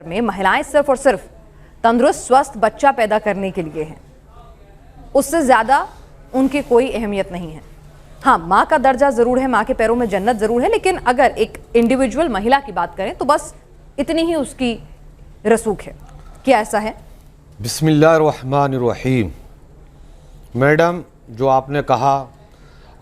में महिलाएं सिर्फ और सिर्फ तंदुरुस्त स्वस्थ बच्चा पैदा करने के लिए हैं, उससे ज्यादा उनकी कोई अहमियत नहीं है। हाँ, माँ का दर्जा जरूर है, माँ के पैरों में जन्नत जरूर है, लेकिन अगर एक इंडिविजुअल महिला की बात करें तो बस इतनी ही उसकी रसूख है। क्या ऐसा है? बिस्मिल्लाहिर्रहमानिर्रहीम। मैडम, जो आपने कहा,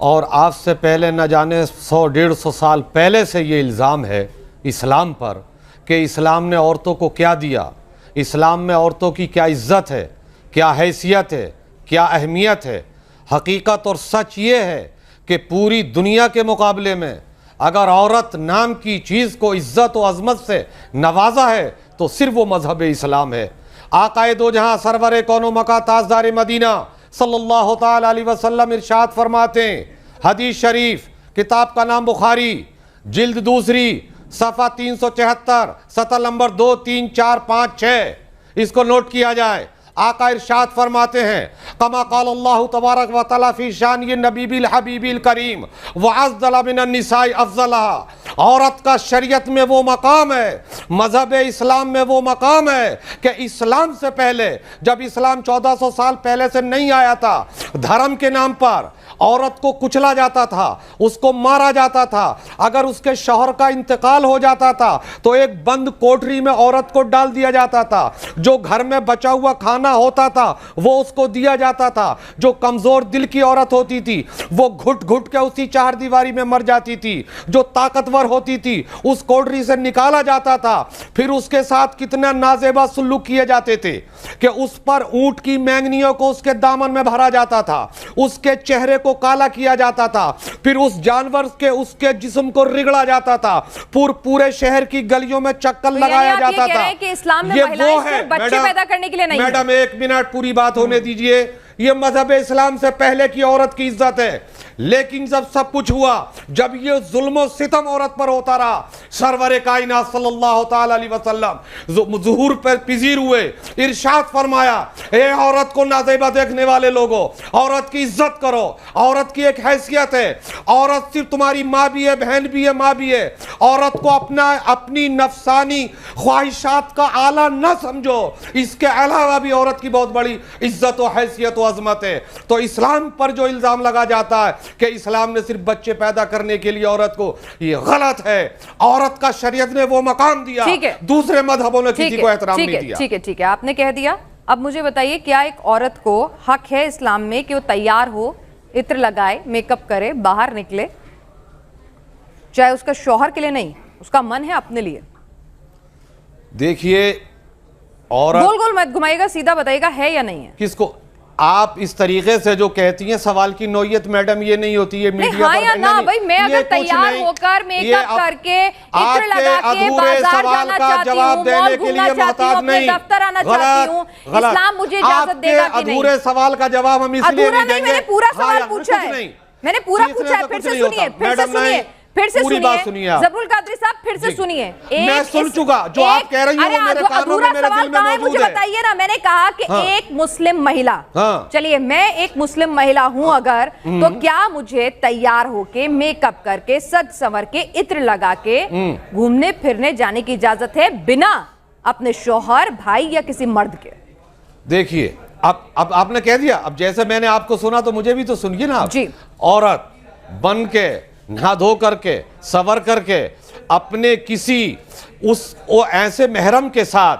और आज से पहले न जाने 100-150 साल पहले से ये इल्ज़ाम है इस्लाम पर कि इस्लाम ने औरतों को क्या दिया, इस्लाम में औरतों की क्या इज़्ज़त है, क्या हैसियत है, क्या अहमियत है। हकीकत और सच ये है कि पूरी दुनिया के मुकाबले में अगर औरत नाम की चीज़ को इज़्ज़त और अज़मत से नवाजा है तो सिर्फ वो मज़हब इस्लाम है। आकाए दो जहाँ सरवर कौनो मका ताजदार मदीना सल्लल्लाहु ताला अलैहि वसल्लम इरशाद फरमाते हैं, हदीस शरीफ, किताब का नाम बुखारी, जिल्द दूसरी, सफ़ा 374, सतह नंबर 2, 3, 4, 5, 6, इसको नोट किया जाए। आका इरशाद फरमाते हैं, कमा क़ाल अल्लाहु तबारक व तआला फी शान ये नबीबिल हबीबिल करीम व अफ़ज़ल मिनन निसाई अफ़ज़लहा। औरत का शरीयत में वो मकाम है, मज़हब इस्लाम में वो मकाम है कि इस्लाम से पहले, जब इस्लाम 1400 साल पहले से नहीं आया था, धर्म के नाम पर औरत को कुचला जाता था, उसको मारा जाता था। अगर उसके शौहर का इंतकाल हो जाता था तो एक बंद कोठरी में औरत को डाल दिया जाता था। जो घर में बचा हुआ खाना होता था वो उसको दिया जाता था। जो कमजोर दिल की औरत होती थी वो घुट घुट के उसी चार दीवारी में मर जाती थी। जो ताकतवर होती थी उस कोठरी से निकाला जाता था। फिर उसके साथ कितना नाजेबा सुलूक किए जाते थे कि उस पर ऊंट की मैंगनियों को उसके दामन में भरा जाता था, उसके चेहरे को काला किया जाता था, फिर उस जानवर के उसके जिस्म को रिगड़ा जाता था, पूरे शहर की गलियों में चक्कर लगाया जाता था। कि इस्लाम में महिलाएं सिर्फ बच्चे पैदा करने के लिए नहीं। मैडम, एक मिनट पूरी बात होने दीजिए। ये मजहब इस्लाम से पहले की औरत की इज्जत है, लेकिन जब सब कुछ हुआ, जब ये जुल्म सितम औरत पर होता रहा, सरवर कायनात सल्लल्लाहु ताला अलैहि वसल्लम ज़ुहूर पर पिजीर हुए, इरशाद फरमाया, ए औरत को नाज़ेबा देखने वाले लोगों, औरत की इज्जत करो, औरत की एक हैसियत है, औरत सिर्फ तुम्हारी माँ भी है, बहन भी है, माँ भी है। औरत को अपनी नफसानी ख्वाहिशात का आला न समझो, इसके अलावा भी औरत की बहुत बड़ी इज्जत और हैसियत अजमत है। तो इस्लाम पर जो इल्जाम लगा जाता है कि इस्लाम ने सिर्फ बच्चे पैदा करने के लिए औरत को, ये गलत है। औरत का शरीयत ने वो मकाम दिया, दूसरे मजहबों ने किसी को एहतराम नहीं दिया। ठीक है, आपने कह दिया। अब मुझे बताइए, क्या एक औरत को हक है इस्लाम में कि वो तैयार हो, इत्र लगाए, मेकअप करे, बाहर निकले, चाहे उसका शौहर के लिए नहीं, उसका मन है अपने लिए? देखिए, औरत गोल गोल मत घुमाइएगा, सीधा बताइएगा है या नहीं है। किसको आप इस तरीके से जो कहती हैं, सवाल की नौयत मैडम ये नहीं होती है मीडिया हाँ या ना भाई, मैं अगर तैयार होकर मेकअप करके इत्र लगा के बाजार जाना चाहती हूँ, मॉल घूमना चाहती हूँ, अपने दफ्तर आना चाहती हूूँ, इस्लाम मुझे इजाजत देगा कि नहीं? अधूरे सवाल का जवाब हम इसलिए नहीं देंगे। मैंने पूरा सवाल पूछा है, मैंने पूरा पूछा है। फिर से सुनिए, फिर से सुनिए, फिर से सुनिए ज़फरुल कादरी साहब, फिर से सुनिए। मैं सुन चुका जो आप कह रही हैं, वो मेरे कानों में, मेरे दिल में मौजूद है। मुझे बताइए ना, मैंने कहा कि एक मुस्लिम महिला, चलिए मैं एक मुस्लिम महिला हूं अगर, तो क्या मुझे तैयार होके, मेकअप करके, सज संवर के, इत्र लगा के घूमने फिरने जाने की इजाजत है बिना अपने शौहर, भाई या किसी मर्द के? देखिए, अब आपने कह दिया, अब जैसे मैंने आपको सुना तो मुझे भी तो सुनिए ना। जी, औरत बन के, नहा धो करके, सवर करके, अपने किसी वो ऐसे महरम के साथ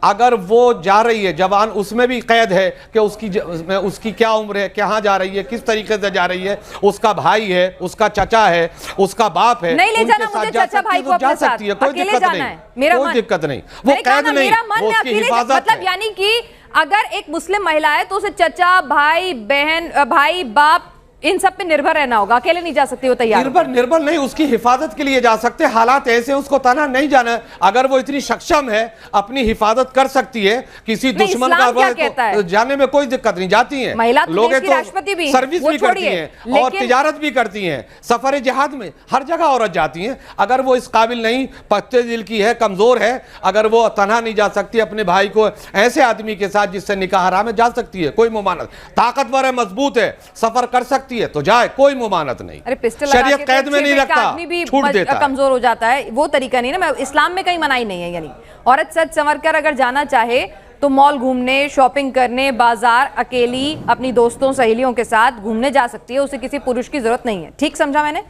अगर वो जा रही है, जवान, उसमें भी कैद है कि उसकी क्या उम्र है, कहाँ जा रही है, किस तरीके से जा रही है, उसका भाई है, उसका चचा है, उसका बाप है, नहीं ले जाना मुझे चचा भाई को अपने साथ, सकती है, कोई दिक्कत नहीं, कोई दिक्कत नहीं, वो कैद नहीं, वो उसकी हिफाजत है। मतलब यानी कि अगर एक मुस्लिम महिला है तो उसे चचा, भाई, बहन, भाई, बाप, इन सब पे निर्भर रहना होगा, अकेले नहीं जा सकती वो तैयार। निर्भर नहीं, उसकी हिफाजत के लिए जा सकते। हालात ऐसे उसको तना नहीं जाना। अगर वो इतनी सक्षम है, अपनी हिफाजत कर सकती है, किसी दुश्मन का जाने में कोई दिक्कत नहीं, जाती है महिला। लोग तो राष्ट्रपति भी सर्विस भी करती हैं और तिजारत भी करती हैं, सफर जिहाद में हर जगह औरत जाती हैं। अगर वो इस काबिल नहीं, पत्ते दिल की है, कमजोर है, अगर वो तना नहीं जा सकती अपने भाई को, ऐसे आदमी के साथ जिससे निकाह हराम है, जा सकती है, कोई मुमानत। ताकतवर है, मजबूत है, सफर कर सकती सकती है तो जाए, कोई मुमानत नहीं। अरे पिस्टल शरीयत कैद में नहीं रखता, आदमी भी छूट देता है। कमजोर हो जाता है, वो तरीका नहीं ना। मैं इस्लाम में कहीं मनाही नहीं है, यानी औरत सच संवर कर अगर जाना चाहे तो मॉल घूमने, शॉपिंग करने, बाजार अकेली अपनी दोस्तों सहेलियों के साथ घूमने जा सकती है, उसे किसी पुरुष की जरूरत नहीं है। ठीक समझा मैंने?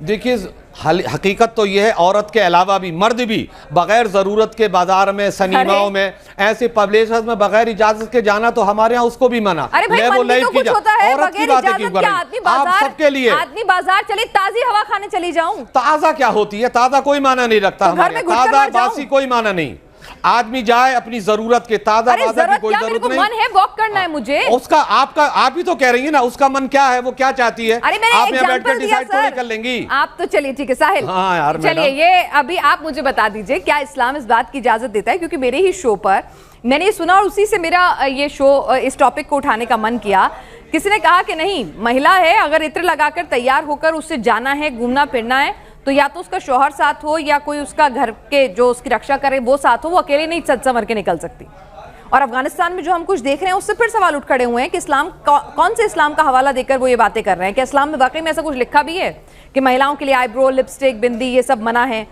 देखिए हकीकत तो यह है, औरत के अलावा भी मर्द भी बगैर जरूरत के बाजार में, सिनेमाओं में, ऐसे पब्लिशर्स में बगैर इजाजत के जाना तो हमारे यहाँ उसको भी मना। अरे भाई मन भी तो कुछ होता है, औरत की बगैर बातें इजाजत क्यों क्या? करें? आदमी आप बाजार, सबके लिए आदमी बाजार चले, ताजी हवा खाने चली जाऊं। ताजा क्या होती है? ताजा कोई माना नहीं रखता तो घर हमारे में यहाँ। घुटकर ताजा मर जाऊं? बासी कोई माना नहीं। आदमी जाए अपनी जरूरत के, ताजा अरे बाजा की जरूरत कोई क्या, मेरे जरूरत को नहीं। मन है वॉक करना है मुझे। उसका आपका, आप ही तो कह रही है ना, उसका मन क्या है, वो क्या चाहती है? अरे मैंने आप यहाँ बैठ कर एग्जांपल दिया डिसाइड थोड़ी सर। कर लेंगी। आप तो चलिए ठीक है साहिल, हाँ यार, चलिए ये अभी आप मुझे बता दीजिए क्या इस्लाम इस बात की इजाजत देता है, क्योंकि मेरे ही शो पर मैंने ये सुना और उसी से मेरा ये शो, इस टॉपिक को उठाने का मन किया। किसी ने कहा कि नहीं, महिला है, अगर इत्र लगाकर तैयार होकर उससे जाना है, घूमना फिरना है, तो या तो उसका शौहर साथ हो या कोई उसका घर के जो उसकी रक्षा करे वो साथ हो, वो अकेले नहीं सच संवर के निकल सकती। और अफगानिस्तान में जो हम कुछ देख रहे हैं उससे फिर सवाल उठ खड़े हुए हैं कि इस्लाम कौन से इस्लाम का हवाला देकर वो ये बातें कर रहे हैं कि इस्लाम में वाकई में ऐसा कुछ लिखा भी है कि महिलाओं के लिए आईब्रो, लिपस्टिक, बिंदी ये सब मना है?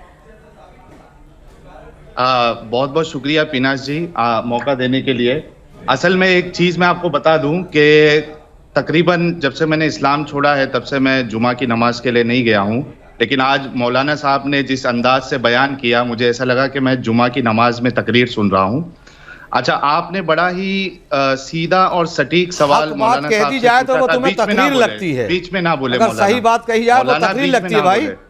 बहुत बहुत शुक्रिया पीनाज जी मौका देने के लिए। असल में एक चीज़ मैं आपको बता दूं कि तकरीबन जब से मैंने इस्लाम छोड़ा है तब से मैं जुमा की नमाज के लिए नहीं गया हूं, लेकिन आज मौलाना साहब ने जिस अंदाज से बयान किया मुझे ऐसा लगा कि मैं जुमा की नमाज में तकरीर सुन रहा हूं। अच्छा, आपने बड़ा ही सीधा और सटीक सवाल मौलाना कह साहब दी से जाए तो पूछा वो था, तुम्हें बीच में तकरीर ना बोले, लगती है। बीच में ना बोले अगर मौलाना। सही बात कही जाए वो मौलाना तकरीर बीच में लगती ना है भाई। बोले।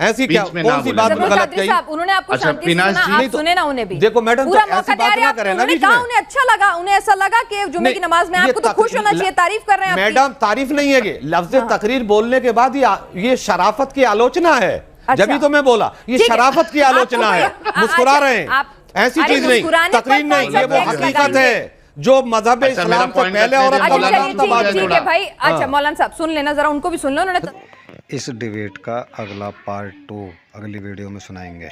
ऐसी क्या, बीच में कौन ना सी बोले। बात जरूरत गलत चौधरी कही? साहब, उन्होंने आपको अच्छा, शांति से पीनाज सुना, जी, आप नहीं तो- सुने ना उन्हें भी। देखो मैडम, तो पूरा ऐसी मौका दे बात रहे ना हैं करें आपको। ना उन्होंने बीच कहा, में। उन्हें अच्छा लगा, उन्हें ऐसा लगा कि जुमे की नमाज में ये आपको तो खुश होना चाहिए, तारीफ कर रहे हैं आपकी। मैडम तारीफ नहीं है, लफ्ज तकरीर बोलने के बाद ये शराफत की आलोचना है। अच्छा। जब ही तो मैं बोला ये ठीक है। शराफत की आलोचना आपको है, कोई- मुस्कुरा अच्छा, रहे हैं, आप- ऐसी अरे चीज नहीं, मुस्कुराने पर तकरीर नहीं, कौन सा ये वो टैक्स हकीकत लगाएंगे? है जो मजहब अच्छा, मेरा इस्लाम से point पहले रखने औरत दें, का अच्छा मौलाना गुलाम था, चलिए, बाद में ठीक बड़ा। है भाई। अच्छा मौलाना साहब सुन लेना जरा, उनको भी सुन लो। उन्होंने इस डिबेट का अगला पार्ट 2 अगली वीडियो में सुनाएंगे।